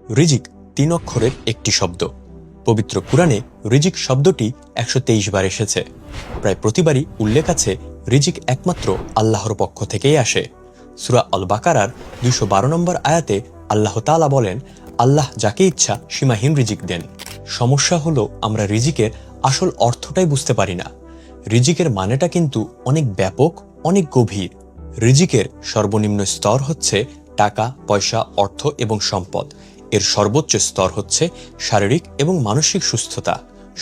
রিজিক 3 অক্ষরের একটি শব্দ। পবিত্র কুরআনে রিজিক শব্দটি 123 বার এসেছে। প্রায় প্রতিবারই উল্লেখ আছে রিজিক একমাত্র আল্লাহর পক্ষ থেকেই আসে। সূরা আল বাকারার 212 নম্বর আয়াতে আল্লাহ তাআলা বলেন, আল্লাহ যাকে ইচ্ছা সীমাহীন রিজিক দেন। সমস্যা হলো আমরা রিজিকের আসল অর্থটাই বুঝতে পারি না। রিজিকের মানেটা কিন্তু অনেক ব্যাপক, অনেক গভীর। রিজিকের সর্বনিম্ন স্তর হচ্ছে টাকা, পয়সা, অর্থ এবং সম্পদ। এর সর্বোচ্চ স্তর হচ্ছে শারীরিক এবং মানসিক সুস্থতা।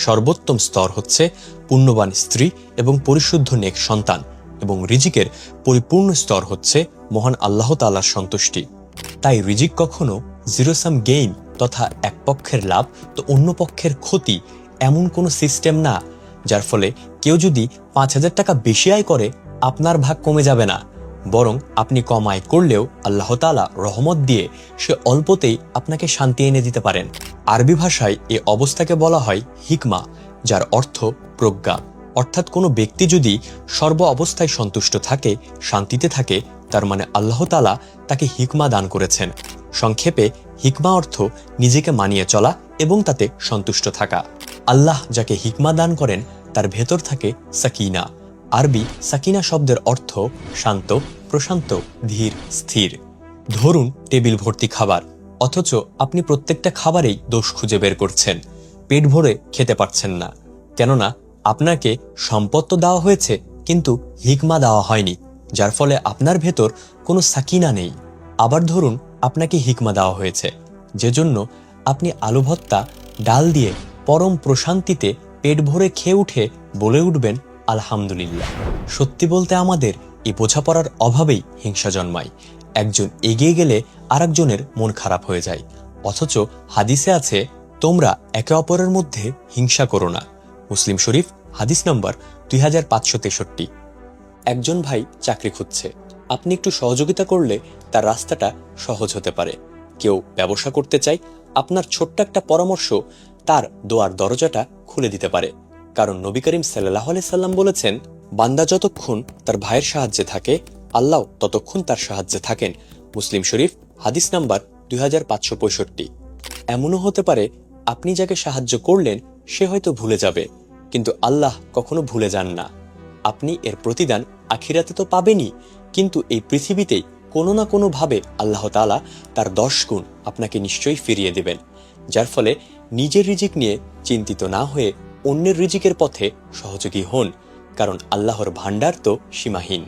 সর্বোত্তম স্তর হচ্ছে পুণ্যবান স্ত্রী এবং পরিশুদ্ধ নেক সন্তান। এবং রিজিকের পরিপূর্ণ স্তর হচ্ছে মহান আল্লাহ তাআলার সন্তুষ্টি। তাই রিজিক কখনো জিরো সাম গেইন তথা এক পক্ষের লাভ তো অন্য পক্ষের ক্ষতি এমন কোনো সিস্টেম না, যার ফলে কেউ যদি 5,000 টাকা বেশি আয় করে আপনার ভাগ কমে যাবে না, বরং আপনি কম আয় করলেও আল্লাহ তাআলা রহমত দিয়ে সে অল্পতেই আপনাকে শান্তি এনে দিতে পারেন। আরবি ভাষায় এ অবস্থাকে বলা হয় হিকমা, যার অর্থ প্রজ্ঞা। অর্থাৎ কোনো ব্যক্তি যদি সর্ব অবস্থায় সন্তুষ্ট থাকে, শান্তিতে থাকে, তার মানে আল্লাহ তাআলা তাকে হিকমা দান করেছেন। সংক্ষেপে হিকমা অর্থ নিজেকে মানিয়ে চলা এবং তাতে সন্তুষ্ট থাকা। আল্লাহ যাকে হিকমা দান করেন তার ভেতর থাকে সাকিনা। আরবি সাকিনা শব্দের অর্থ শান্ত, প্রশান্ত, ধীর, স্থির। ধরুন টেবিল ভর্তি খাবার, অথচ আপনি প্রত্যেকটা খাবারেই দোষ খুঁজে বের করছেন, পেট ভরে খেতে পারছেন না। কেননা আপনাকে সম্পদ তো দেওয়া হয়েছে, কিন্তু হিকমা দেওয়া হয়নি, যার ফলে আপনার ভেতর কোনো সাকিনা নেই। আবার ধরুন আপনাকে হিকমা দেওয়া হয়েছে, যেজন্য আপনি আলু ভর্তা ডাল দিয়ে পরম প্রশান্তিতে পেট ভরে খেয়ে উঠে বলে উঠবেন আলহামদুলিল্লাহ। সত্যি বলতে আমাদের এই বোঝাপড়ার অভাবেই হিংসা জন্মায়। একজন এগিয়ে গেলে আরেকজনের মন খারাপ হয়ে যায়। অথচ হাদিসে আছে, তোমরা একে অপরের মধ্যে হিংসা করো না। মুসলিম শরীফ হাদিস নম্বর 2563। একজন ভাই চাকরি খুঁজছে, আপনি একটু সহযোগিতা করলে তার রাস্তাটা সহজ হতে পারে। কেউ ব্যবসা করতে চায়, আপনার ছোট্ট একটা পরামর্শ তার দোয়ার দরজাটা খুলে দিতে পারে। কারণ নবী করিম সাল্লাল্লাহু আলাইহি সাল্লাম বলেছেন, বান্দা যতক্ষণ তার ভাইয়ের সাহায্যে থাকে, আল্লাহ ততক্ষণ তার সাহায্যে থাকেন। মুসলিম শরীফ হাদিস নাম্বার 2565। এমনও হতে পারে আপনি যাকে সাহায্য করলেন সে হয়তো ভুলে যাবে, কিন্তু আল্লাহ কখনো ভুলে যান না। আপনি এর প্রতিদান আখিরাতে তো পাবেনই, কিন্তু এই পৃথিবীতেই কোনো না কোনো ভাবে আল্লাহ তাআলা তার 10 গুণ আপনাকে নিশ্চয়ই ফিরিয়ে দেবেন। যার ফলে নিজের রিজিক নিয়ে চিন্তিত না হয়ে অন্যের রিজিকের পথে সহযোগী হন, কারণ আল্লাহর ভান্ডার তো সীমাহীন।